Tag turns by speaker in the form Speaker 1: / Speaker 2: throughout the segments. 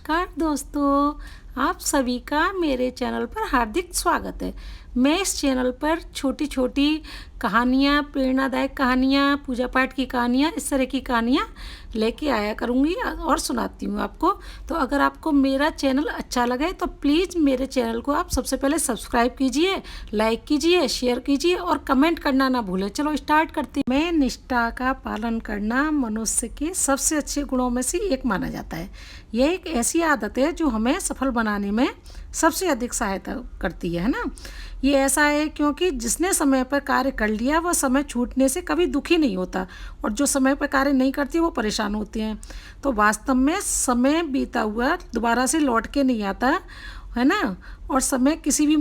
Speaker 1: नमस्कार दोस्तों, आप सभी का मेरे चैनल पर हार्दिक स्वागत है। मैं इस चैनल पर छोटी-छोटी कहानियाँ, प्रेरणादायक कहानियाँ, पूजा पाठ की कहानियाँ, इस तरह की कहानियाँ लेके आया करूँगी और सुनाती हूँ आपको। तो अगर आपको मेरा चैनल अच्छा लगे तो प्लीज़ मेरे चैनल को आप सबसे पहले सब्सक्राइब कीजिए, लाइक कीजिए, शेयर कीजिए और कमेंट करना ना भूलें। चलो स्टार्ट करती हूँ। मैं निष्ठा का पालन करना मनुष्य के सबसे अच्छे गुणों में से एक माना जाता है। यह एक ऐसी आदत है जो हमें सफल बनाने में सबसे अधिक सहायता करती है ना। ये ऐसा है क्योंकि जिसने समय पर कार्य कर लिया वह समय छूटने से कभी दुखी नहीं होता और जो समय पर कार्य नहीं करती वो परेशान होते हैं। तो वास्तव में समय बीता हुआ दोबारा से लौट के नहीं आता है ना। और समय किसी भी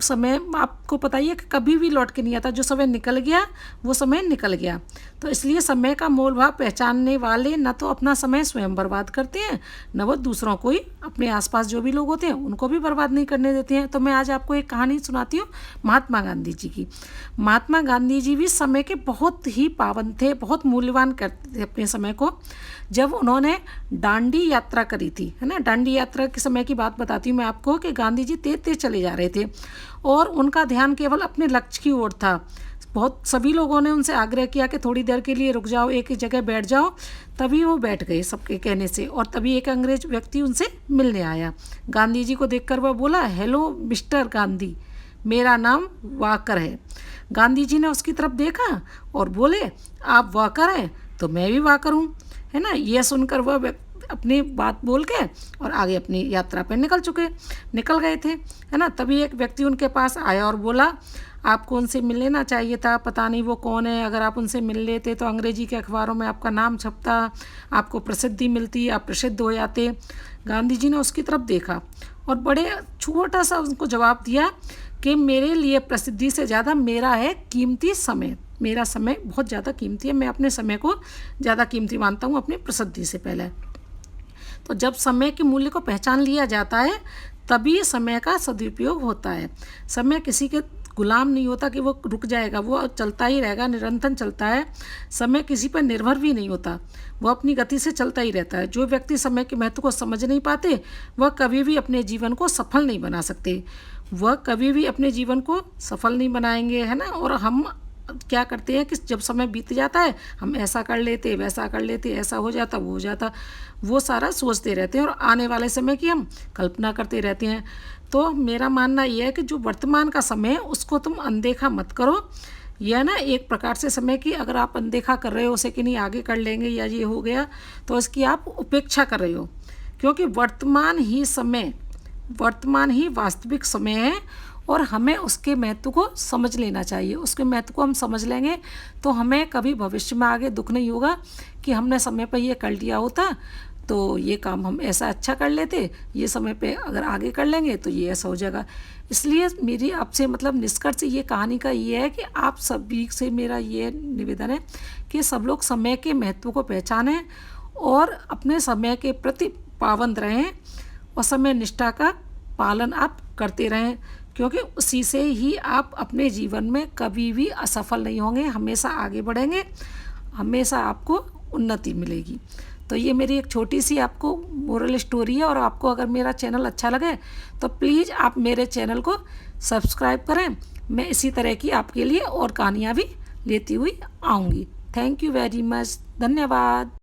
Speaker 1: समय आपको पता ही है कि कभी भी लौट के नहीं आता। जो समय निकल गया वो समय निकल गया। तो इसलिए समय का मोल भाव पहचानने वाले न तो अपना समय स्वयं बर्बाद करते हैं, न वो दूसरों को ही, अपने आसपास जो भी लोग होते हैं उनको भी बर्बाद नहीं करने देते हैं। तो मैं आज आपको एक कहानी सुनाती हूँ महात्मा गांधी जी की। महात्मा गांधी जी भी समय के बहुत ही पाबंद थे, बहुत मूल्यवान करते थे अपने समय को। जब उन्होंने दांडी यात्रा करी थी, है ना, दांडी यात्रा के समय की बात बताती हूँ मैं आपको कि गांधी जी तेज तेज चले जा रहे थे और उनका ध्यान केवल अपने लक्ष्य की ओर था। बहुत सभी लोगों ने उनसे आग्रह किया कि थोड़ी देर के लिए रुक जाओ, एक ही जगह बैठ जाओ। तभी वो बैठ गए सबके कहने से। और तभी एक अंग्रेज व्यक्ति उनसे मिलने आया। गांधी जी को देखकर वह बोला, हेलो मिस्टर गांधी, मेरा नाम वाकर है। गांधी जी ने उसकी तरफ देखा और बोले, आप वाकर हैं तो मैं भी वाकर हूँ, है ना। यह सुनकर वह अपनी बात बोल के और आगे अपनी यात्रा पर निकल गए थे, है ना। तभी एक व्यक्ति उनके पास आया और बोला, आपको उनसे मिल लेना चाहिए था, पता नहीं वो कौन है। अगर आप उनसे मिल लेते तो अंग्रेजी के अखबारों में आपका नाम छपता, आपको प्रसिद्धि मिलती, आप प्रसिद्ध हो जाते। गांधी जी ने उसकी तरफ देखा और बड़े छोटा सा उनको जवाब दिया कि मेरे लिए प्रसिद्धि से ज़्यादा मेरा है कीमती समय। मेरा समय बहुत ज़्यादा कीमती है, मैं अपने समय को ज़्यादा कीमती मानता हूँ अपनी प्रसिद्धि से पहले। तो जब समय के मूल्य को पहचान लिया जाता है तभी समय का सदुपयोग होता है। समय किसी के गुलाम नहीं होता कि वो रुक जाएगा, वो चलता ही रहेगा, निरंतर चलता है। समय किसी पर निर्भर भी नहीं होता, वो अपनी गति से चलता ही रहता है। जो व्यक्ति समय के महत्व को समझ नहीं पाते वह कभी भी अपने जीवन को सफल नहीं बना सकते, वह कभी भी अपने जीवन को सफल नहीं बनाएंगे, है ना। और हम क्या करते हैं कि जब समय बीत जाता है हम ऐसा कर लेते, वैसा कर लेते, ऐसा हो जाता, वो हो जाता, वो सारा सोचते रहते हैं और आने वाले समय की हम कल्पना करते रहते हैं। तो मेरा मानना यह है कि जो वर्तमान का समय है उसको तुम अनदेखा मत करो। यह ना एक प्रकार से समय की अगर आप अनदेखा कर रहे हो उसे कि नहीं आगे कर लेंगे या ये हो गया, तो इसकी आप उपेक्षा कर रहे हो। क्योंकि वर्तमान ही वास्तविक समय है और हमें उसके महत्व को समझ लेना चाहिए। उसके महत्व को हम समझ लेंगे तो हमें कभी भविष्य में आगे दुख नहीं होगा कि हमने समय पर ये कर लिया होता तो ये काम हम ऐसा अच्छा कर लेते, ये समय पे अगर आगे कर लेंगे तो ये ऐसा हो जाएगा। इसलिए मेरी आपसे निष्कर्ष ये कहानी का ये है कि आप सभी से मेरा ये निवेदन है कि सब लोग समय के महत्व को पहचानें और अपने समय के प्रति पाबंद रहें और समय निष्ठा का पालन आप करते रहें। क्योंकि उसी से ही आप अपने जीवन में कभी भी असफल नहीं होंगे, हमेशा आगे बढ़ेंगे, हमेशा आपको उन्नति मिलेगी। तो ये मेरी एक छोटी सी आपको मोरल स्टोरी है। और आपको अगर मेरा चैनल अच्छा लगे तो प्लीज़ आप मेरे चैनल को सब्सक्राइब करें। मैं इसी तरह की आपके लिए और कहानियाँ भी लेती हुई आऊँगी। थैंक यू वेरी मच, धन्यवाद।